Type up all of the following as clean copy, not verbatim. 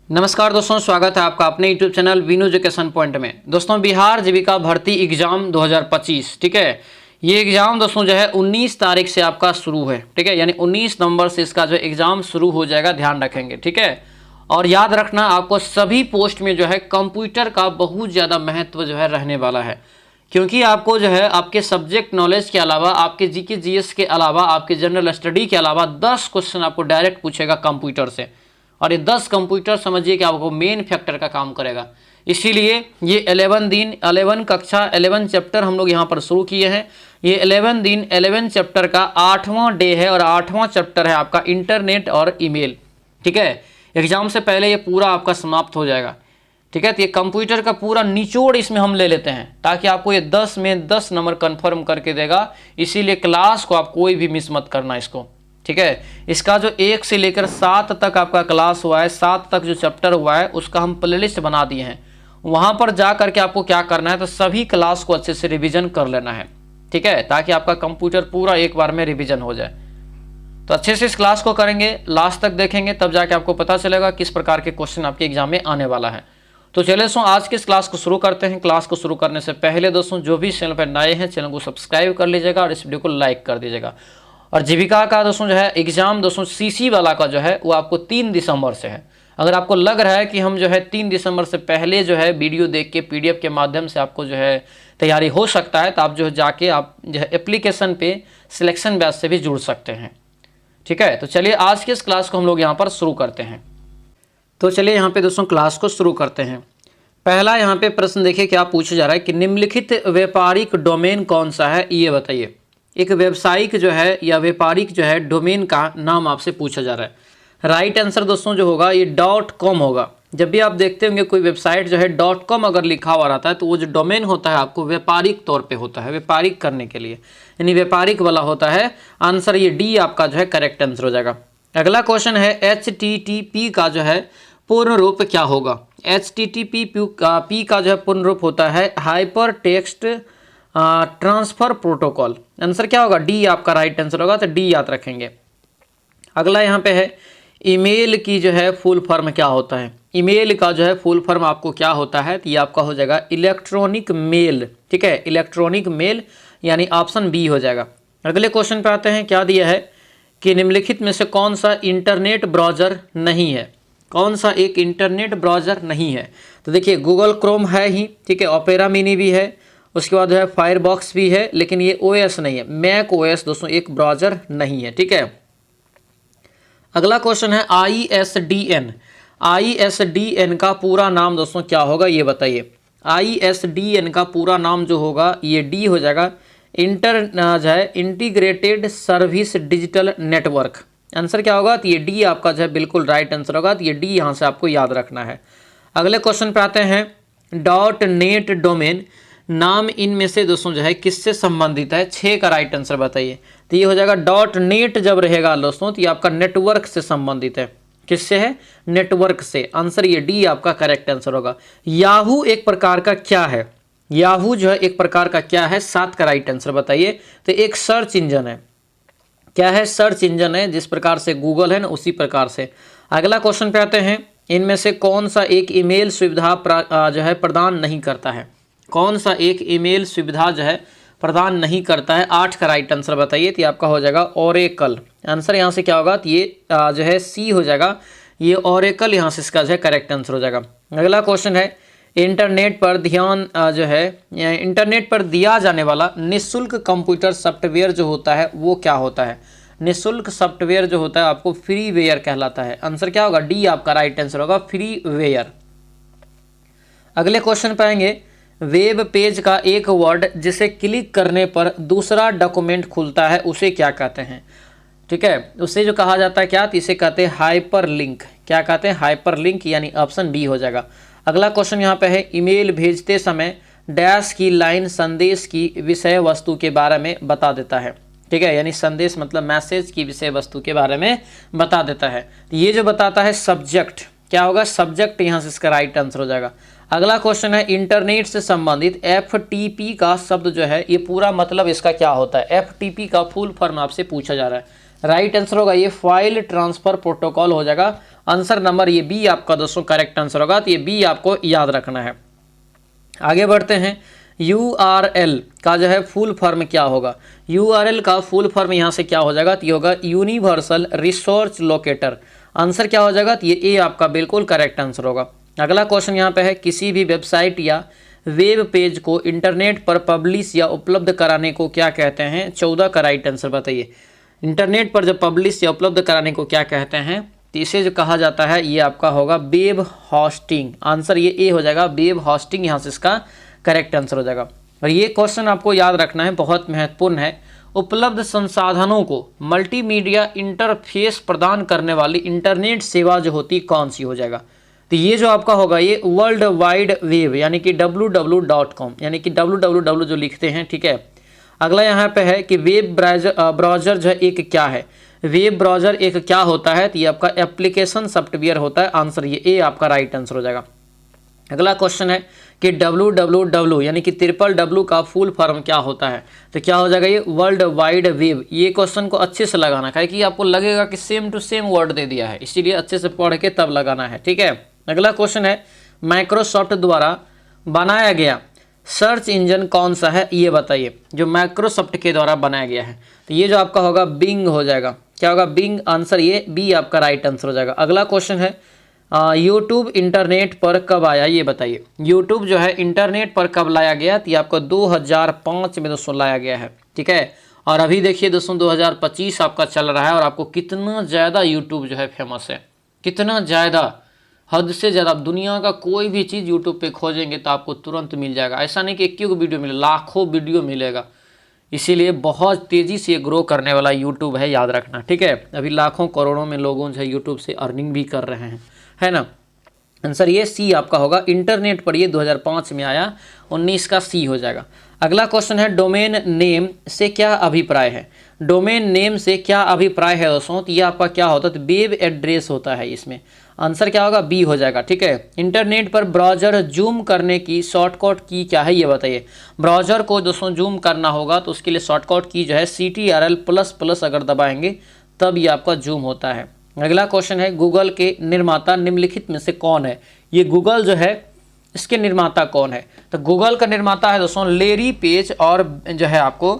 नमस्कार दोस्तों, स्वागत है आपका अपने YouTube channel Veenu education point में। दोस्तों, बिहार जीविका भर्ती एग्जाम 2025, ठीक है। ये एग्ज़ाम दोस्तों जो है 19 तारीख से आपका शुरू है, ठीक है। यानी 19 नवंबर से इसका जो एग्ज़ाम शुरू हो जाएगा, ध्यान रखेंगे, ठीक है। और याद रखना, आपको सभी पोस्ट में जो है कंप्यूटर का बहुत ज़्यादा महत्व जो है रहने वाला है, क्योंकि आपको जो है आपके सब्जेक्ट नॉलेज के अलावा, आपके जीके जीएस के अलावा, आपके जनरल स्टडी के अलावा 10 क्वेश्चन आपको डायरेक्ट पूछेगा कंप्यूटर से। और ये 10 कंप्यूटर समझिए कि आपको मेन फैक्टर का काम करेगा। इसीलिए ये 11 दिन, 11 कक्षा, 11 चैप्टर हम लोग यहाँ पर शुरू किए हैं। ये 11 दिन, 11 चैप्टर का 8वां डे है और 8वां चैप्टर है आपका इंटरनेट और ईमेल, ठीक है। एग्जाम से पहले ये पूरा आपका समाप्त हो जाएगा, ठीक है। तो ये कंप्यूटर का पूरा निचोड़ इसमें हम ले लेते हैं, ताकि आपको ये 10 में 10 नंबर कन्फर्म करके देगा। इसीलिए क्लास को आप कोई भी मिस मत करना इसको, ठीक है। इसका जो 1 से लेकर 7 तक आपका क्लास हुआ है, 7 तक जो चैप्टर हुआ है, उसका हम प्लेलिस्ट बना दिए हैं। वहाँ पर जा करके आपको क्या करना है, तो सभी क्लास को अच्छे से रिवीजन कर लेना है, ठीक है, ताकि आपका कंप्यूटर पूरा एक बार में रिवीजन हो जाए। तो अच्छे से इस क्लास को करेंगे, लास्ट तक देखेंगे, तब जाके आपको पता चलेगा किस प्रकार के क्वेश्चन आपके एग्जाम में आने वाला है। तो चलिए दोस्तों, आज की इस क्लास को शुरू करते हैं। क्लास को शुरू करने से पहले दोस्तों, जो भी चैनल पर नए हैं, चैनल को सब्सक्राइब कर लीजिएगा और इस वीडियो को लाइक कर दीजिएगा। और जीविका का दोस्तों जो है एग्जाम दोस्तों सीसी वाला का जो है वो आपको 3 दिसंबर से है। अगर आपको लग रहा है कि हम जो है 3 दिसंबर से पहले जो है वीडियो देख के पीडीएफ के माध्यम से आपको जो है तैयारी हो सकता है, तो आप जो है जाके आप जो है एप्लीकेशन पे सिलेक्शन बैच से भी जुड़ सकते हैं, ठीक है। तो चलिए आज की इस क्लास को हम लोग यहाँ पर शुरू करते हैं। तो चलिए यहाँ पे दोस्तों क्लास को शुरू करते हैं। पहला यहाँ पे प्रश्न देखिए क्या पूछा जा रहा है कि निम्नलिखित व्यापारिक डोमेन कौन सा है, ये बताइए। एक व्यावसायिक जो है या व्यापारिक जो है डोमेन का नाम आपसे पूछा जा रहा है। राइट आंसर दोस्तों जो होगा ये .com होगा। जब भी आप देखते होंगे कोई वेबसाइट जो है .com अगर लिखा हुआ रहता है, तो वो जो डोमेन होता है आपको व्यापारिक तौर पे होता है, व्यापारिक करने के लिए, यानी व्यापारिक वाला होता है। आंसर ये डी आपका जो है करेक्ट आंसर हो जाएगा। अगला क्वेश्चन है HTTP का जो है पूर्ण रूप क्या होगा। HTTP का जो है पूर्ण रूप होता है hyper text transfer protocol. Answer क्या होगा, डी आपका राइट आंसर होगा, तो डी याद रखेंगे। अगला यहाँ पे है ईमेल की जो है फुल फॉर्म क्या होता है। ईमेल का जो है फुल फॉर्म आपको क्या होता है, तो ये आपका हो जाएगा इलेक्ट्रॉनिक मेल, ठीक है, इलेक्ट्रॉनिक मेल, यानी ऑप्शन बी हो जाएगा। अगले क्वेश्चन पे आते हैं। क्या दिया है कि निम्नलिखित में से कौन सा इंटरनेट ब्राउज़र नहीं है, कौन सा एक इंटरनेट ब्राउज़र नहीं है। तो देखिए गूगल क्रोम है ही, ठीक है, ओपेरा मिनी भी है, उसके बाद जो है फायरबॉक्स भी है, लेकिन ये ओएस नहीं है। मैक ओएस दोस्तों एक ब्राउज़र नहीं है, ठीक है। अगला क्वेश्चन है ISDN। ISDN का पूरा नाम दोस्तों क्या होगा, ये बताइए। ISDN का पूरा नाम जो होगा ये डी हो जाएगा, जो है integrated service digital network. Answer क्या होगा, तो ये डी आपका जो है बिल्कुल राइट आंसर होगा। तो ये डी यहाँ से आपको याद रखना है। अगले क्वेश्चन पे आते हैं। .net डोमेन नाम इनमें से दोस्तों जो है किससे संबंधित है, 6 का राइट आंसर बताइए। तो ये हो जाएगा .net जब रहेगा दोस्तों, तो ये आपका नेटवर्क से संबंधित है। किससे है, नेटवर्क से। आंसर ये डी आपका करेक्ट आंसर होगा। याहू एक प्रकार का क्या है, याहू जो है एक प्रकार का क्या है, 7 का राइट आंसर बताइए। तो एक सर्च इंजन है। क्या है, सर्च इंजन है। जिस प्रकार से गूगल है ना, उसी प्रकार से। अगला क्वेश्चन पे आते हैं। इनमें से कौन सा एक ईमेल सुविधा जो है प्रदान नहीं करता है, कौन सा एक ईमेल सुविधा जो है प्रदान नहीं करता है। 8 का राइट आंसर बताइए। तो आपका हो जाएगा ओरेकल। आंसर यहाँ से क्या होगा, तो ये जो है सी हो जाएगा, ये ओरेकल यहाँ से इसका जो है करेक्ट आंसर हो जाएगा। अगला क्वेश्चन है इंटरनेट पर इंटरनेट पर दिया जाने वाला निःशुल्क कंप्यूटर सॉफ्टवेयर जो होता है वो क्या होता है। निःशुल्क सॉफ्टवेयर जो होता है आपको फ्रीवेयर कहलाता है। आंसर क्या होगा, डी आपका राइट आंसर होगा, फ्रीवेयर। अगले क्वेश्चन पे आएंगे। वेब पेज का एक वर्ड जिसे क्लिक करने पर दूसरा डॉक्यूमेंट खुलता है उसे क्या कहते हैं, ठीक है। उसे जो कहा जाता है क्या, तो इसे कहते हैं हाइपर लिंक। क्या कहते हैं, हाइपर लिंक, यानी ऑप्शन बी हो जाएगा। अगला क्वेश्चन यहाँ पे है ईमेल भेजते समय डैश की लाइन संदेश की विषय वस्तु के बारे में बता देता है, ठीक है, यानी संदेश मतलब मैसेज की विषय वस्तु के बारे में बता देता है। ये जो बताता है सब्जेक्ट, क्या होगा, सब्जेक्ट, यहाँ से इसका राइट आंसर हो जाएगा। अगला क्वेश्चन है इंटरनेट से संबंधित FTP का शब्द जो है ये पूरा मतलब इसका क्या होता है। FTP का फुल फॉर्म आपसे पूछा जा रहा है। राइट आंसर होगा ये फाइल ट्रांसफर प्रोटोकॉल हो जाएगा। आंसर नंबर ये बी आपका दोस्तों करेक्ट आंसर होगा। तो ये बी आपको याद रखना है। आगे बढ़ते हैं, URL का जो है फुल फॉर्म क्या होगा। URL का फुल फॉर्म यहाँ से क्या हो जाएगा, तो ये होगा यूनिवर्सल रिसोर्स लोकेटर। आंसर क्या हो जाएगा, तो ये ए आपका बिल्कुल करेक्ट आंसर होगा। अगला क्वेश्चन यहाँ पे है, किसी भी वेबसाइट या वेब पेज को इंटरनेट पर पब्लिश या उपलब्ध कराने को क्या कहते हैं। 14 का राइट आंसर बताइए। इंटरनेट पर जब पब्लिश या उपलब्ध कराने को क्या कहते हैं, तो इसे जो कहा जाता है ये आपका होगा वेब होस्टिंग। आंसर ये ए हो जाएगा, वेब होस्टिंग यहाँ से इसका करेक्ट आंसर हो जाएगा। और ये क्वेश्चन आपको याद रखना है, बहुत महत्वपूर्ण है। उपलब्ध संसाधनों को मल्टीमीडिया इंटरफेस प्रदान करने वाली इंटरनेट सेवा जो होती कौन सी हो जाएगा। तो ये जो आपका होगा ये वर्ल्ड वाइड वेब यानी कि www.com यानी कि www जो लिखते हैं, ठीक है। अगला यहाँ पे है कि वेब ब्राउज़र जो है एक क्या है। वेब ब्राउज़र एक क्या होता है, तो ये आपका एप्लीकेशन सॉफ्टवेयर होता है। आंसर ये ए आपका राइट आंसर हो जाएगा। अगला क्वेश्चन है कि www यानी कि www का फुल फॉर्म क्या होता है, तो क्या हो जाएगा ये वर्ल्ड वाइड वेब। ये क्वेश्चन को अच्छे से लगाना है कि आपको लगेगा कि सेम टू सेम वर्ड दे दिया है, इसीलिए अच्छे से पढ़ के तब लगाना है, ठीक है। अगला क्वेश्चन है, माइक्रोसॉफ्ट द्वारा बनाया गया सर्च इंजन कौन सा है, ये बताइए। जो माइक्रोसॉफ्ट के द्वारा बनाया गया है, तो ये जो आपका होगा बिंग हो जाएगा। क्या होगा, बिंग। आंसर ये बी आपका राइट आंसर हो जाएगा। अगला क्वेश्चन है, यूट्यूब इंटरनेट पर कब आया, ये बताइए। यूट्यूब जो है इंटरनेट पर कब लाया गया, तो ये आपको 2005 में दोस्तों लाया गया है, ठीक है। और अभी देखिए दोस्तों 2025 आपका चल रहा है और आपको कितना ज़्यादा यूट्यूब जो है फेमस है, कितना ज़्यादा, हद से ज़्यादा। आप दुनिया का कोई भी चीज़ यूट्यूब पे खोजेंगे तो आपको तुरंत मिल जाएगा। ऐसा नहीं कि एक ही वीडियो मिले, लाखों वीडियो मिलेगा। इसीलिए बहुत तेज़ी से ग्रो करने वाला यूट्यूब है, याद रखना, ठीक है। अभी लाखों करोड़ों में लोगों जो है यूट्यूब से अर्निंग भी कर रहे हैं, है ना। आंसर ये सी आपका होगा। इंटरनेट पर ये 2005 में आया, 19 का सी हो जाएगा। अगला क्वेश्चन है, डोमेन नेम से क्या अभिप्राय है। डोमेन नेम से क्या अभिप्राय है दोस्तों, तो ये आपका क्या होता है, तो वेब एड्रेस होता है इसमें। आंसर क्या होगा, बी हो जाएगा, ठीक है। इंटरनेट पर ब्राउज़र जूम करने की शॉर्टकट की क्या है, ये बताइए। ब्राउज़र को दोस्तों जूम करना होगा तो उसके लिए शॉर्टकट की जो है CTRL++ अगर दबाएंगे तब ये आपका जूम होता है। अगला क्वेश्चन है, गूगल के निर्माता निम्नलिखित में से कौन है। ये गूगल जो है इसके निर्माता कौन है, तो गूगल का निर्माता है दोस्तों लेरी पेज और जो है आपको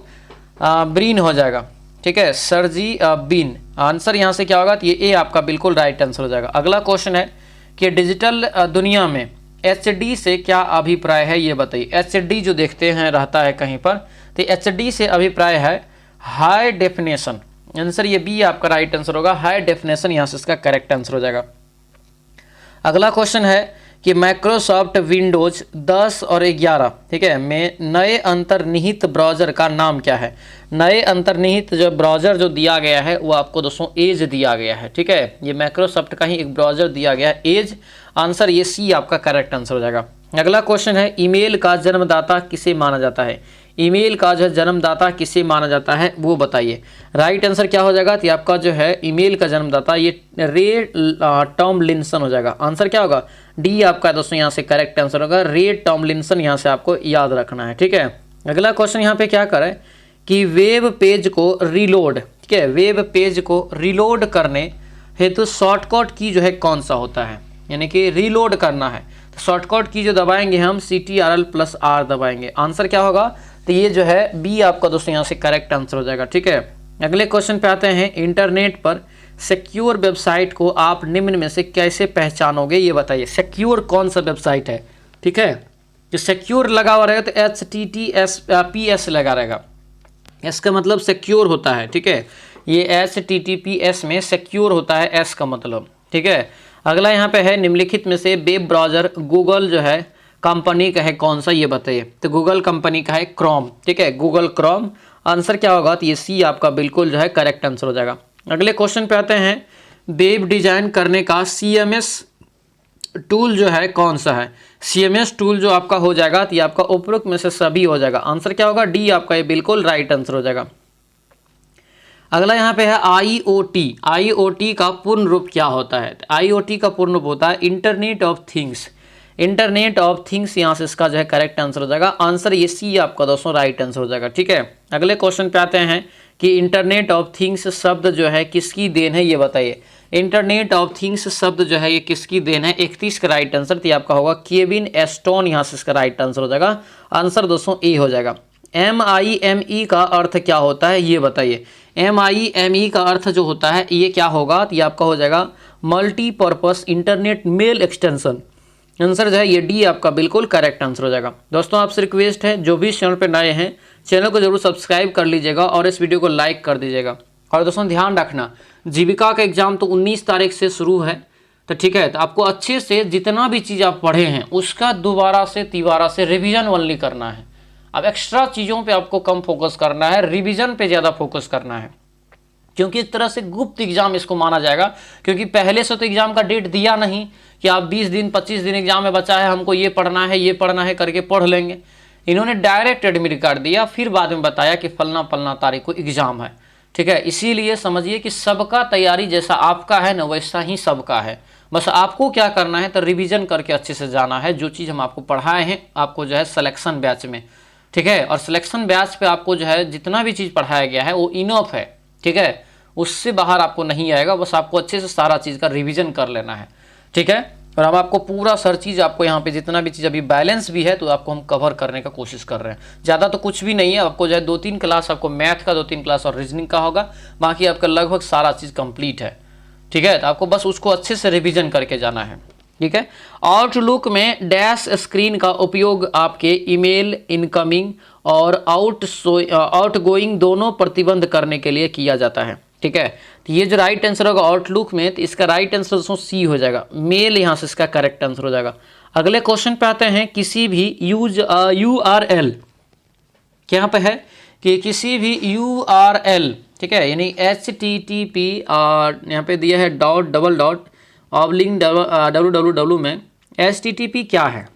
ब्रीन हो जाएगा, ठीक है, सर्जी बीन। आंसर यहाँ से क्या होगा, तो ये ए आपका बिल्कुल राइट आंसर हो जाएगा। अगला क्वेश्चन है कि डिजिटल दुनिया में HD से क्या अभिप्राय है, ये बताइए। HD जो देखते हैं रहता है कहीं पर, तो HD से अभिप्राय है हाई डेफिनेशन। आंसर ये बी आपका राइट आंसर होगा, हाई डेफिनेशन यहाँ से इसका करेक्ट आंसर हो जाएगा। अगला क्वेश्चन है कि माइक्रोसॉफ्ट विंडोज 10 और 11, ठीक है, में नए अंतर्निहित ब्राउज़र का नाम क्या है। नए अंतर्निहित जो ब्राउज़र जो दिया गया है वो आपको दोस्तों एज दिया गया है, ठीक है। ये माइक्रोसॉफ्ट का ही एक ब्राउज़र दिया गया है, एज। आंसर ये सी आपका करेक्ट आंसर हो जाएगा। अगला क्वेश्चन है, ईमेल का जन्मदाता किसे माना जाता है। ईमेल का जो जन्मदाता किसे माना जाता है वो बताइए। राइट आंसर क्या हो जाएगा, तो आपका जो है ईमेल का जन्मदाता ये रे टॉमलिंसन हो जाएगा। आंसर क्या होगा, डी आपका दोस्तों यहाँ से करेक्ट आंसर होगा, रे टॉमलिंसन यहाँ से आपको याद रखना है, ठीक है। अगला क्वेश्चन यहाँ पे क्या करें कि वेब पेज को रीलोड, ठीक है, वेब पेज को रीलोड करने हेतु शॉर्टकट की जो है कौन सा होता है, यानी कि रीलोड करना है तो शॉर्टकट की जो दबाएंगे हम CTRL+R दबाएंगे। आंसर क्या होगा, तो ये जो है बी आपका दोस्तों यहाँ से करेक्ट आंसर हो जाएगा, ठीक है। अगले क्वेश्चन पे आते हैं, इंटरनेट पर सिक्योर वेबसाइट को आप निम्न में से कैसे पहचानोगे, ये बताइए। सिक्योर कौन सा वेबसाइट है, ठीक है, जो सिक्योर लगा हुआ रहेगा तो HTTPS लगा रहेगा, इसका मतलब सिक्योर होता है, ठीक है। ये HTTPS में सिक्योर होता है, एस का मतलब, ठीक है। अगला यहाँ पे है, निम्नलिखित में से वेब ब्राउज़र गूगल जो है कंपनी का है कौन सा, ये बताइए। तो गूगल कंपनी का है क्रोम, ठीक है, गूगल क्रोम। आंसर क्या होगा, तो ये सी आपका बिल्कुल जो है करेक्ट आंसर हो जाएगा। अगले क्वेश्चन पे आते हैं, वेब डिजाइन करने का CMS टूल जो है कौन सा है। CMS टूल जो आपका हो जाएगा तो ये आपका उपरोक्त में से सभी हो जाएगा। आंसर क्या होगा, डी आपका ये बिल्कुल राइट आंसर हो जाएगा। अगला यहाँ पे है IoT। IoT का पूर्ण रूप क्या होता है। IoT का पूर्ण रूप होता है internet of things. Internet of things यहाँ से इसका जो है करेक्ट आंसर हो जाएगा। आंसर ये सी आपका दोस्तों राइट आंसर हो जाएगा, ठीक है। अगले क्वेश्चन पे आते हैं कि इंटरनेट ऑफ थिंग्स शब्द जो है किसकी देन है, ये बताइए। इंटरनेट ऑफ थिंग्स शब्द जो है ये किसकी देन है? 31 का राइट आंसर तो ये आपका होगा केविन एस्टोन, यहाँ से इसका राइट आंसर हो जाएगा। आंसर दोस्तों ए हो जाएगा। MIME का अर्थ क्या होता है ये बताइए। MIME का अर्थ जो होता है ये क्या होगा? तो ये आपका हो जाएगा multipurpose internet mail extension. Answer जो है ये डी आपका बिल्कुल करेक्ट आंसर हो जाएगा। दोस्तों आपसे रिक्वेस्ट है जो भी इस चैनल पर नए हैं चैनल को जरूर सब्सक्राइब कर लीजिएगा और इस वीडियो को लाइक कर दीजिएगा। और दोस्तों ध्यान रखना जीविका का एग्जाम तो 19 तारीख से शुरू है, तो ठीक है, तो आपको अच्छे से जितना भी चीज़ आप पढ़े हैं उसका दोबारा से तिबारा से रिवीजन ओनली करना है। अब एक्स्ट्रा चीज़ों पे आपको कम फोकस करना है, रिवीजन पे ज़्यादा फोकस करना है, क्योंकि एक तरह से गुप्त एग्जाम इसको माना जाएगा। क्योंकि पहले से तो एग्जाम का डेट दिया नहीं कि आप 20 दिन 25 दिन एग्जाम में बचा है, हमको ये पढ़ना है ये पढ़ना है करके पढ़ लेंगे। इन्होंने डायरेक्ट एडमिट कार्ड दिया, फिर बाद में बताया कि फलना फलना तारीख को एग्जाम है, ठीक है। इसीलिए समझिए कि सबका तैयारी जैसा आपका है ना वैसा ही सबका है, बस आपको क्या करना है तो रिवीजन करके अच्छे से जाना है। जो चीज़ हम आपको पढ़ाए हैं आपको जो है सिलेक्शन बैच में, ठीक है, और सिलेक्शन बैच पे आपको जो है जितना भी चीज़ पढ़ाया गया है वो इनफ है, ठीक है, उससे बाहर आपको नहीं आएगा। बस आपको अच्छे से सारा चीज़ का रिवीजन कर लेना है, ठीक है। और हम आपको पूरा सर चीज़ आपको यहाँ पे जितना भी चीज़ अभी बैलेंस भी है तो आपको हम कवर करने का कोशिश कर रहे हैं। ज़्यादा तो कुछ भी नहीं है, आपको जो है 2-3 क्लास आपको मैथ का 2-3 क्लास और रीजनिंग का होगा, बाकी आपका लगभग सारा चीज़ कंप्लीट है, ठीक है। तो आपको बस उसको अच्छे से रिवीजन करके जाना है, ठीक है। आउटलुक में डैश स्क्रीन का उपयोग आपके ईमेल इनकमिंग और आउटगोइंग दोनों प्रतिबंध करने के लिए किया जाता है, ठीक है। तो ये जो राइट आंसर होगा आउटलुक में, तो इसका राइट आंसर दोस्तों सी हो जाएगा, मेल यहाँ से इसका करेक्ट आंसर हो जाएगा। अगले क्वेश्चन पे आते हैं। किसी भी URL क्या पे है कि किसी भी URL, ठीक है, यानी HTTP यहाँ पे दिया है $www में HTTP क्या है?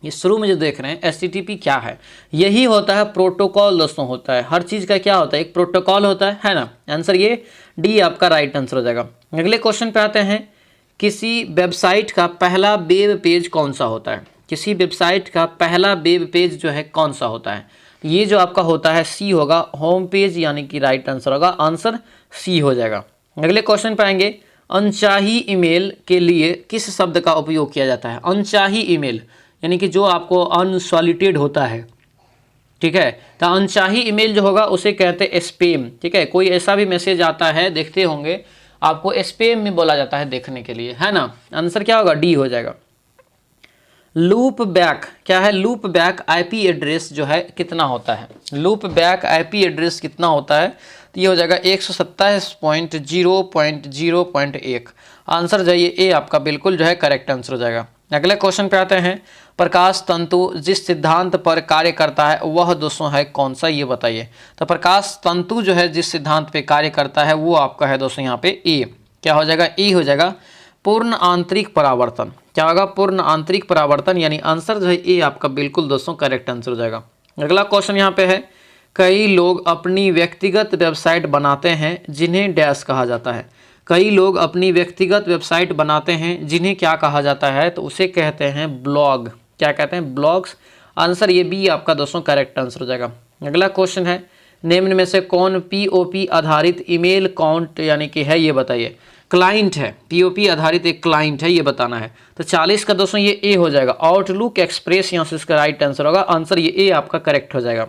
ये शुरू में जो देख रहे हैं HTTP क्या है? यही होता है प्रोटोकॉल दोस्तों, होता है हर चीज़ का क्या होता है, एक प्रोटोकॉल होता है ना। आंसर ये डी आपका राइट आंसर हो जाएगा। अगले क्वेश्चन पे आते हैं। किसी वेबसाइट का पहला वेब पेज कौन सा होता है? किसी वेबसाइट का पहला वेब पेज जो है कौन सा होता है? ये जो आपका होता है सी होगा, होम पेज, यानी कि राइट आंसर होगा, आंसर सी हो जाएगा। अगले क्वेश्चन पे आएंगे। अनचाही ईमेल के लिए किस शब्द का उपयोग किया जाता है? अनचाही ईमेल यानी कि जो आपको अनसॉलिटेड होता है, ठीक है, तो अनचाही ईमेल जो होगा उसे कहते हैं स्पैम, ठीक है। कोई ऐसा भी मैसेज आता है देखते होंगे आपको स्पैम में बोला जाता है देखने के लिए, है ना। आंसर क्या होगा? डी हो जाएगा। लूप बैक क्या है? लूप बैक IP एड्रेस जो है कितना होता है? लूप बैक IP एड्रेस कितना होता है? तो ये हो जाएगा 127.0.0.1। आंसर जो है ये ए आपका बिल्कुल जो है करेक्ट आंसर हो जाएगा। अगले क्वेश्चन पे आते हैं। प्रकाश तंतु जिस सिद्धांत पर कार्य करता है वह दोस्तों है कौन सा, ये बताइए। तो प्रकाश तंतु जो है जिस सिद्धांत पे कार्य करता है वो आपका है दोस्तों यहाँ पे ए, क्या हो जाएगा? ए हो जाएगा। पूर्ण आंतरिक परावर्तन क्या होगा? पूर्ण आंतरिक परावर्तन, यानी आंसर जो है ए आपका बिल्कुल दोस्तों करेक्ट आंसर हो जाएगा। अगला क्वेश्चन यहाँ पे है। कई लोग अपनी व्यक्तिगत वेबसाइट बनाते हैं जिन्हें डैश कहा जाता है। कई लोग अपनी व्यक्तिगत वेबसाइट बनाते हैं जिन्हें क्या कहा जाता है? तो उसे कहते हैं ब्लॉग। क्या कहते हैं? ब्लॉग्स। आंसर ये बी आपका दोस्तों करेक्ट आंसर हो जाएगा। अगला क्वेश्चन है। निम्न में से कौन POP आधारित ईमेल अकाउंट यानी कि है, ये बताइए। क्लाइंट है, POP आधारित एक क्लाइंट है, ये बताना है। तो 40 का दोस्तों ये ए हो जाएगा। आउटलुक एक्सप्रेस यहाँ से इसका राइट आंसर होगा। आंसर ये ए आपका करेक्ट हो जाएगा।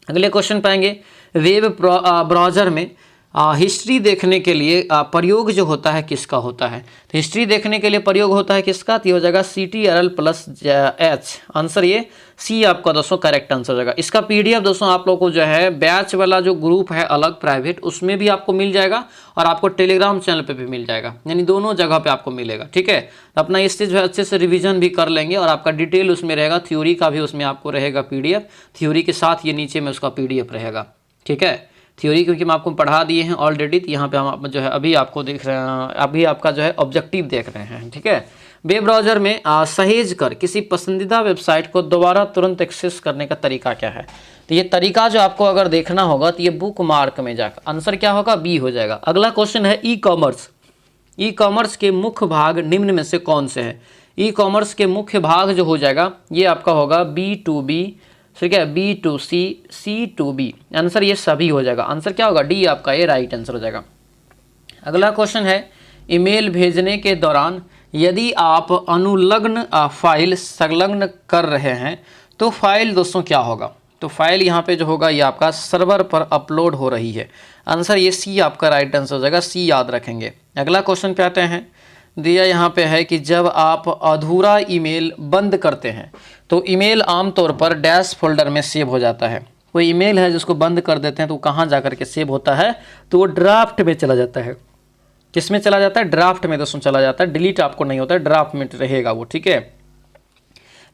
अगले क्वेश्चन पाएंगे। वेब ब्राउज़र में हिस्ट्री देखने के लिए प्रयोग जो होता है किसका होता है? तो हिस्ट्री देखने के लिए प्रयोग होता है किसका? तो ये हो जाएगा CTRL+H। आंसर ये सी आपका दोस्तों करेक्ट आंसर हो जाएगा। इसका PDF दोस्तों आप लोग को जो है बैच वाला जो ग्रुप है अलग प्राइवेट, उसमें भी आपको मिल जाएगा और आपको टेलीग्राम चैनल पे भी मिल जाएगा, यानी दोनों जगह पे आपको मिलेगा, ठीक है। तो अपना इस चीज़ जो है अच्छे से रिवीजन भी कर लेंगे और आपका डिटेल उसमें रहेगा, थ्योरी का भी उसमें आपको रहेगा PDF, थ्योरी के साथ ये नीचे में उसका PDF रहेगा, ठीक है। थ्योरी क्योंकि मैं आपको पढ़ा दिए हैं ऑलरेडी, तो यहाँ पे हम जो है अभी आपको देख रहे हैं, अभी आपका जो है ऑब्जेक्टिव देख रहे हैं, ठीक है। वेब ब्राउज़र में सहेज कर किसी पसंदीदा वेबसाइट को दोबारा तुरंत एक्सेस करने का तरीका क्या है? तो ये तरीका जो आपको अगर देखना होगा तो ये बुक मार्क में जाकर आंसर क्या होगा? बी हो जाएगा। अगला क्वेश्चन है ई कॉमर्स। ई कॉमर्स के मुख्य भाग निम्न में से कौन से हैं? ई कॉमर्स के मुख्य भाग जो हो जाएगा ये आपका होगा B2B, ठीक है, B2C, C2B। आंसर ये सभी हो जाएगा। आंसर क्या होगा? डी आपका ये राइट आंसर हो जाएगा। अगला क्वेश्चन है। ईमेल भेजने के दौरान यदि आप अनुलग्न फाइल संलग्न कर रहे हैं तो फाइल दोस्तों क्या होगा, तो फाइल यहाँ पे जो होगा ये आपका सर्वर पर अपलोड हो रही है। आंसर ये सी आपका राइट आंसर हो जाएगा, सी याद रखेंगे। अगला क्वेश्चन पे आते हैं, दिया यहाँ पे है कि जब आप अधूरा ईमेल बंद करते हैं तो ईमेल आमतौर पर डैश फोल्डर में सेव हो जाता है। कोई ईमेल है जिसको बंद कर देते हैं तो कहाँ जा कर के सेव होता है, तो वो ड्राफ्ट में चला जाता है। किस में चला जाता है, ड्राफ्ट में दोस्तों चला जाता है, डिलीट आपको नहीं होता है, ड्राफ्ट में रहेगा वो, ठीक है।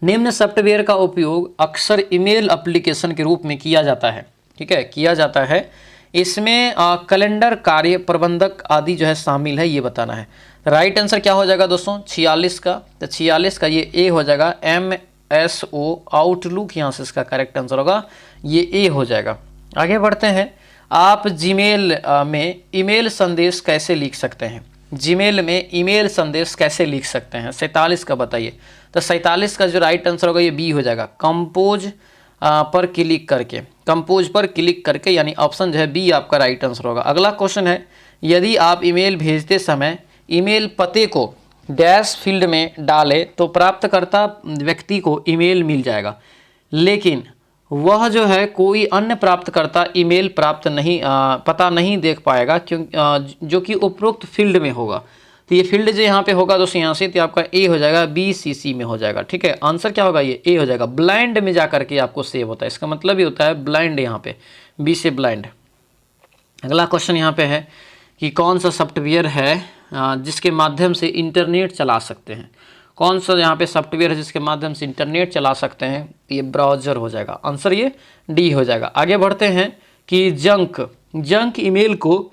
निम्न सॉफ्टवेयर का उपयोग अक्सर ईमेल एप्लीकेशन के रूप में किया जाता है, ठीक है, किया जाता है। इसमें कैलेंडर, कार्य प्रबंधक आदि जो है शामिल है, ये बताना है। राइट आंसर क्या हो जाएगा दोस्तों 46 का, तो 46 का ये ए हो जाएगा, MSO आउटलुक, यहाँ से इसका करेक्ट आंसर होगा, ये ए हो जाएगा। आगे बढ़ते हैं, आप जीमेल में ईमेल संदेश कैसे लिख सकते हैं, जीमेल में ईमेल संदेश कैसे लिख सकते हैं, 47 का बताइए। तो 47 का जो राइट आंसर होगा ये बी हो जाएगा, कंपोज पर क्लिक करके, कंपोज पर क्लिक करके, यानी ऑप्शन जो है बी आपका राइट आंसर होगा। अगला क्वेश्चन है, यदि आप ईमेल भेजते समय ईमेल पते को डैश फील्ड में डालें तो प्राप्तकर्ता व्यक्ति को ईमेल मिल जाएगा, लेकिन वह जो है कोई अन्य प्राप्तकर्ता ईमेल प्राप्त नहीं पता नहीं देख पाएगा, क्योंकि जो कि उपरोक्त फील्ड में होगा। तो ये फील्ड जो यहाँ पे होगा दोस्तों यहाँ से, तो आपका ए हो जाएगा, BCC में हो जाएगा, ठीक है। आंसर क्या होगा, ये ए हो जाएगा। ब्लाइंड में जा करके आपको सेव होता है, इसका मतलब ये होता है ब्लाइंड, यहाँ पे बी से ब्लाइंड। अगला क्वेश्चन यहाँ पे है कि कौन सा सॉफ्टवेयर है जिसके माध्यम से इंटरनेट चला सकते हैं, कौन सा यहाँ पे सॉफ्टवेयर है जिसके माध्यम से इंटरनेट चला सकते हैं, ये ब्राउज़र हो जाएगा। आंसर ये डी हो जाएगा। आगे बढ़ते हैं कि जंक ईमेल को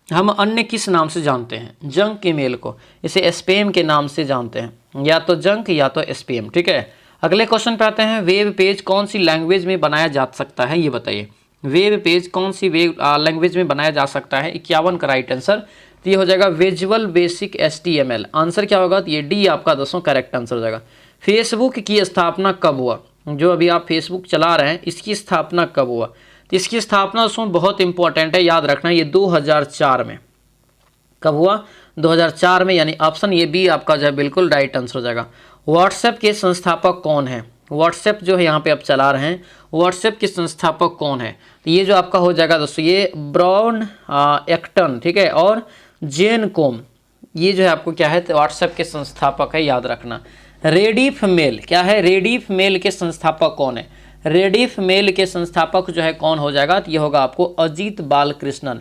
हम अन्य किस नाम से जानते हैं, जंक ईमेल को इसे स्पैम के नाम से जानते हैं, या तो जंक या तो स्पैम, ठीक है। अगले क्वेश्चन पे आते हैं, वेब पेज कौन सी लैंग्वेज में बनाया जा सकता है, ये बताइए। वेब पेज कौन सी लैंग्वेज में बनाया जा सकता है, 51 का राइट आंसर, तो ये हो जाएगा विजुअल बेसिक HTML। आंसर क्या होगा, तो ये डी आपका दोस्तों करेक्ट आंसर हो जाएगा। फेसबुक की स्थापना कब हुआ, जो अभी आप फेसबुक चला रहे हैं इसकी स्थापना कब हुआ, तो इसकी स्थापना दोस्तों बहुत इंपॉर्टेंट है, याद रखना, ये 2004 में। कब हुआ, 2004 में, यानी ऑप्शन ये बी आपका जो है बिल्कुल राइट आंसर हो जाएगा। व्हाट्सएप के संस्थापक कौन है, व्हाट्सएप जो है यहाँ पे आप चला रहे हैं, व्हाट्सएप के संस्थापक कौन है, तो ये जो आपका हो जाएगा दोस्तों ये ब्राउन एक्टन, ठीक है, और जेन कोम, ये जो है आपको क्या है, तो व्हाट्सएप के संस्थापक है, याद रखना। रेडिफ मेल क्या है, रेडिफ मेल के संस्थापक कौन है, रेडिफ मेल के संस्थापक जो है कौन हो जाएगा, तो ये होगा आपको अजीत बालकृष्णन।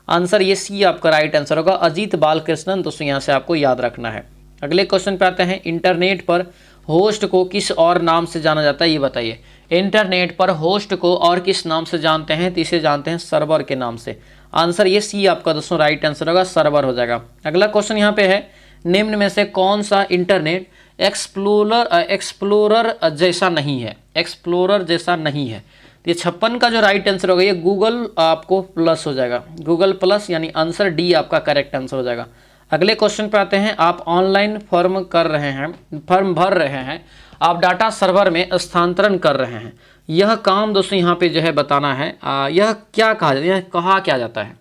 आंसर ये सी आपका राइट आंसर होगा, अजीत बालकृष्णन, दोस्तों यहाँ से आपको याद रखना है। अगले क्वेश्चन पे आते हैं, इंटरनेट पर होस्ट को किस और नाम से जाना जाता है, ये बताइए। इंटरनेट पर होस्ट को और किस नाम से जानते हैं, तो इसे जानते हैं सर्वर के नाम से। आंसर ये सी आपका दोस्तों राइट आंसर होगा, सर्वर हो जाएगा। अगला क्वेश्चन यहाँ पे है, निम्न में से कौन सा इंटरनेट एक्सप्लोरर जैसा नहीं है, एक्सप्लोरर जैसा नहीं है, तो ये 56 का जो राइट आंसर होगा ये गूगल आपको प्लस हो जाएगा, गूगल प्लस, यानी आंसर डी आपका करेक्ट आंसर हो जाएगा। अगले क्वेश्चन पे आते हैं, आप ऑनलाइन फॉर्म भर रहे हैं, आप डाटा सर्वर में स्थानांतरण कर रहे हैं, यह काम दोस्तों यहाँ पे जो है बताना है, यह क्या कहा क्या जाता है,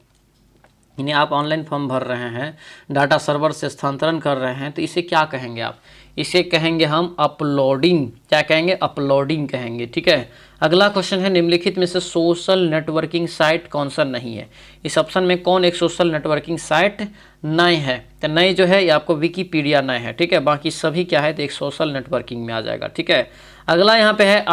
यानी आप ऑनलाइन फॉर्म भर रहे हैं, डाटा सर्वर से स्थानांतरण कर रहे हैं, तो इसे क्या कहेंगे आप, इसे कहेंगे हम अपलोडिंग, क्या कहेंगे, अपलोडिंग कहेंगे, ठीक है। अगला क्वेश्चन है, निम्नलिखित में से सोशल नेटवर्किंग साइट कौन सा नहीं है, इस ऑप्शन में कौन एक सोशल नेटवर्किंग साइट नहीं है, तो नहीं जो है ये आपको विकीपीडिया नहीं है, ठीक है, बाकी सभी क्या है तो एक सोशल नेटवर्किंग में आ जाएगा, ठीक है। अगला यहाँ पे है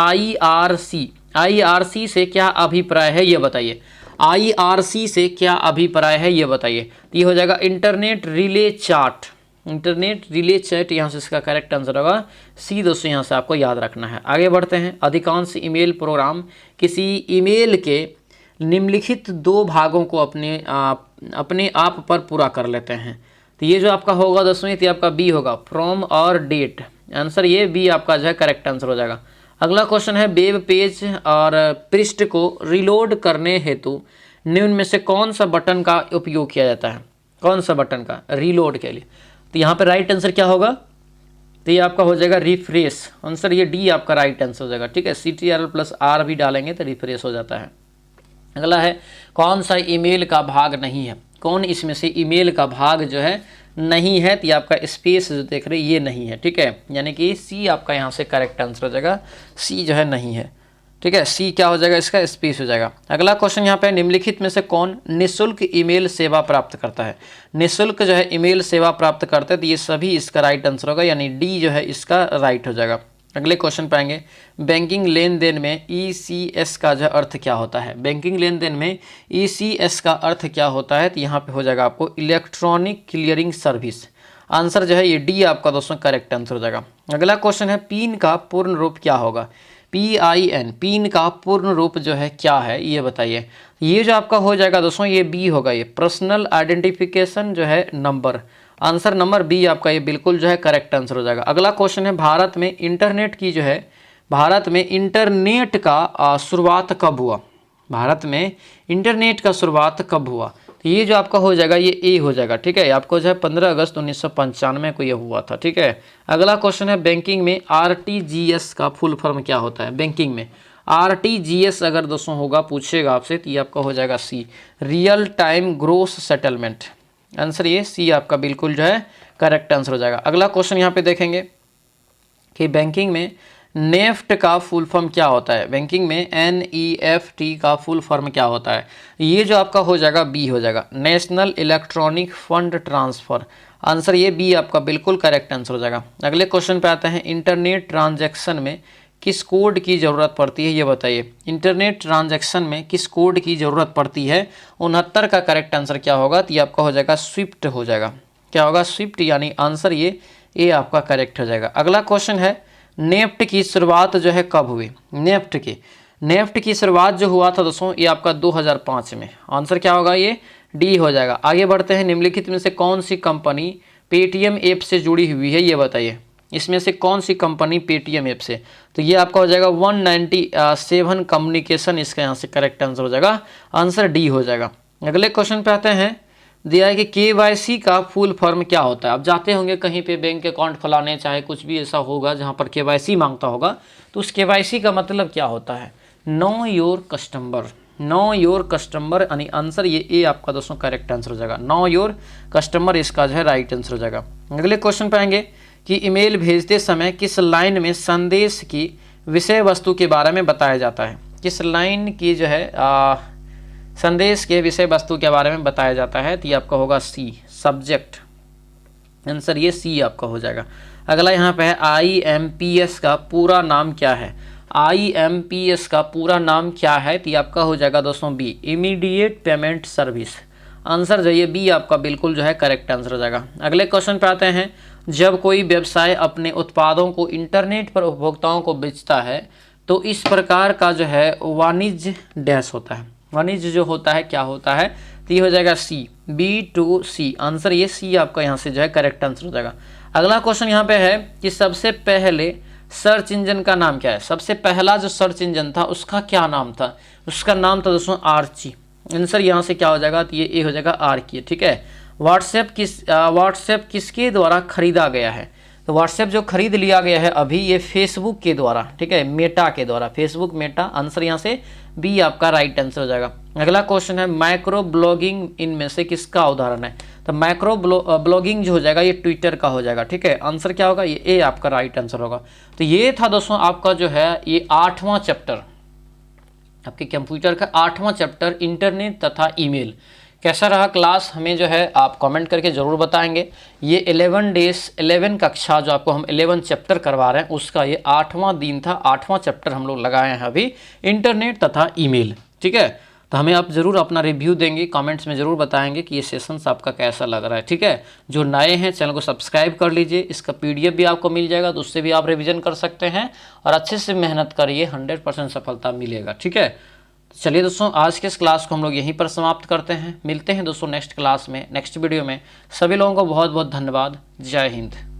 IRC से क्या अभिप्राय है, ये बताइए। IRC से क्या अभिप्राय है, ये बताइए। ये हो जाएगा internet relay chat, internet relay chat, यहाँ से इसका करेक्ट आंसर होगा सी, दोस्तों यहाँ से आपको याद रखना है। आगे बढ़ते हैं, अधिकांश ईमेल प्रोग्राम किसी ईमेल के निम्नलिखित 2 भागों को अपने आप पर पूरा कर लेते हैं, तो ये जो आपका होगा दोस्तों ये आपका बी होगा, फ्रॉम और डेट। आंसर ये बी आपका जो है करेक्ट आंसर हो जाएगा। अगला क्वेश्चन है, वेब पेज और पृष्ठ को रिलोड करने हेतु निम्न में से कौन सा बटन का उपयोग किया जाता है, कौन सा बटन का, रिलोड के लिए, तो यहाँ पे राइट आंसर क्या होगा, तो ये आपका हो जाएगा रिफ्रेश। आंसर ये डी आपका राइट आंसर हो जाएगा, ठीक है। CTRL+R भी डालेंगे तो रिफ्रेश हो जाता है। अगला है, कौन सा ईमेल का भाग नहीं है, कौन इसमें से ईमेल का भाग जो है नहीं है, तो ये आपका स्पेस जो देख रहे हैं ये नहीं है, ठीक है, यानी कि सी आपका यहाँ से करेक्ट आंसर हो जाएगा, सी जो है नहीं है, ठीक है, सी क्या हो जाएगा, इसका स्पेस हो जाएगा। अगला क्वेश्चन यहाँ पे, निम्नलिखित में से कौन निःशुल्क ईमेल सेवा प्राप्त करता है? निःशुल्क जो है ईमेल सेवा प्राप्त करते हैं, तो ये सभी इसका राइट आंसर होगा, यानी डी जो है इसका राइट हो जाएगा। अगले क्वेश्चन पे आएंगे, बैंकिंग लेन देन में ECS का जो अर्थ क्या होता है? बैंकिंग लेन देन में ECS का अर्थ क्या होता है? तो यहाँ पे हो जाएगा आपको इलेक्ट्रॉनिक क्लियरिंग सर्विस। आंसर जो है ये डी आपका दोस्तों करेक्ट आंसर हो जाएगा। अगला क्वेश्चन है, पिन का पूर्ण रूप क्या होगा? PIN, पिन का पूर्ण रूप जो है क्या है ये बताइए। ये जो आपका हो जाएगा दोस्तों ये बी होगा, ये पर्सनल आइडेंटिफिकेशन जो है नंबर। आंसर नंबर बी आपका ये बिल्कुल जो है करेक्ट आंसर हो जाएगा। अगला क्वेश्चन है, भारत में इंटरनेट की जो है, भारत में इंटरनेट का शुरुआत कब हुआ? भारत में इंटरनेट का शुरुआत कब हुआ? तो ये जो आपका हो जाएगा ये ए हो जाएगा, ठीक है, आपको जो है 15 अगस्त 1995 को ये हुआ था, ठीक है। अगला क्वेश्चन है, बैंकिंग में RTGS का फुल फॉर्म क्या होता है? बैंकिंग में RTGS अगर दोस्तों होगा, पूछेगा आपसे, तो ये आपका हो जाएगा C, real time gross settlement. Answer ये सी आपका बिल्कुल जो है करेक्ट आंसर हो जाएगा। अगला क्वेश्चन यहाँ पे देखेंगे कि बैंकिंग में नेफ्ट का फुल फॉर्म क्या होता है? बैंकिंग में NEFT का फुल फॉर्म क्या होता है? ये जो आपका हो जाएगा बी हो जाएगा, national electronic fund transfer. Answer ये बी आपका बिल्कुल करेक्ट आंसर हो जाएगा। अगले क्वेश्चन पे आते हैं, इंटरनेट ट्रांजैक्शन में किस कोड की ज़रूरत पड़ती है ये बताइए। इंटरनेट ट्रांजैक्शन में किस कोड की ज़रूरत पड़ती है? 69 का करेक्ट आंसर क्या होगा? तो ये आपका हो जाएगा स्विफ्ट हो जाएगा। क्या होगा? स्विफ्ट, यानी आंसर ये आपका करेक्ट हो जाएगा। अगला क्वेश्चन है, नेफ्ट की शुरुआत जो है कब हुई? नेफ्ट की शुरुआत जो हुआ था दोस्तों ये आपका 2005 में। आंसर क्या होगा? ये डी हो जाएगा। आगे बढ़ते हैं, निम्नलिखित में से कौन सी कंपनी पेटीएम ऐप से जुड़ी हुई है ये बताइए। इसमें से कौन सी कंपनी पेटीएम ऐप से? तो ये आपका हो जाएगा 197 कम्युनिकेशन, इसका यहाँ से करेक्ट आंसर हो जाएगा, आंसर डी हो जाएगा। अगले क्वेश्चन पे आते हैं, दिया है कि KYC का फुल फॉर्म क्या होता है? आप जाते होंगे कहीं पे बैंक अकाउंट खुलाने, चाहे कुछ भी ऐसा होगा जहाँ पर KYC मांगता होगा, तो उस KYC का मतलब क्या होता है? Know your customer, know your customer, यानी आंसर ये ए आपका दोस्तों करेक्ट आंसर हो जाएगा। नो योर कस्टमर इसका जो है राइट आंसर हो जाएगा। अगले क्वेश्चन पे आएंगे कि ईमेल भेजते समय किस लाइन में संदेश की विषय वस्तु के बारे में बताया जाता है? किस लाइन की जो है संदेश के विषय वस्तु के बारे में बताया जाता है? तो ये आपका होगा सी, सब्जेक्ट। आंसर ये सी आपका हो जाएगा। अगला यहाँ पे है, IMPS का पूरा नाम क्या है? IMPS का पूरा नाम क्या है? तो ये आपका हो जाएगा दोस्तों B, immediate payment service. Answer जो ये बी आपका बिल्कुल जो है करेक्ट आंसर हो जाएगा। अगले क्वेश्चन पे आते हैं, जब कोई व्यवसाय अपने उत्पादों को इंटरनेट पर उपभोक्ताओं को बेचता है तो इस प्रकार का जो है वाणिज्य डैश होता है। वाणिज्य जो होता है क्या होता है? तो ये हो जाएगा सी, B2C। आंसर ये सी आपका यहाँ से जो है करेक्ट आंसर हो जाएगा। अगला क्वेश्चन यहाँ पे है कि सबसे पहले सर्च इंजन का नाम क्या है? सबसे पहला जो सर्च इंजन था उसका क्या नाम था? उसका नाम था दोस्तों आर्ची। आंसर यहाँ से क्या हो जाएगा? तो ये ए हो जाएगा, आर्की, ठीक है। व्हाट्सएप किसके द्वारा खरीदा गया है? तो व्हाट्सएप जो खरीद लिया गया है अभी ये फेसबुक के द्वारा, ठीक है, मेटा के द्वारा, फेसबुक मेटा। आंसर यहाँ से बी आपका राइट आंसर हो जाएगा। अगला क्वेश्चन है, माइक्रो ब्लॉगिंग इनमें से किसका उदाहरण है? तो माइक्रो ब्लॉगिंग जो हो जाएगा ये ट्विटर का हो जाएगा, ठीक है। आंसर क्या होगा? ये ए आपका राइट आंसर होगा। तो ये था दोस्तों आपका जो है ये 8वां चैप्टर, आपके कंप्यूटर का 8वां चैप्टर, इंटरनेट तथा ईमेल। कैसा रहा क्लास हमें जो है आप कमेंट करके ज़रूर बताएंगे। ये 11 कक्षा जो आपको हम 11 चैप्टर करवा रहे हैं उसका ये 8वां दिन था, 8वां चैप्टर हम लोग लगाए हैं अभी, इंटरनेट तथा ईमेल, ठीक है। तो हमें आप ज़रूर अपना रिव्यू देंगे, कमेंट्स में ज़रूर बताएंगे कि ये सेशंस आपका कैसा लग रहा है, ठीक है। जो नए हैं चैनल को सब्सक्राइब कर लीजिए, इसका PDF भी आपको मिल जाएगा, तो उससे भी आप रिविज़न कर सकते हैं और अच्छे से मेहनत करिए, 100% सफलता मिलेगा, ठीक है। चलिए दोस्तों, आज के इस क्लास को हम लोग यहीं पर समाप्त करते हैं। मिलते हैं दोस्तों नेक्स्ट क्लास में, नेक्स्ट वीडियो में। सभी लोगों को बहुत बहुत धन्यवाद। जय हिंद।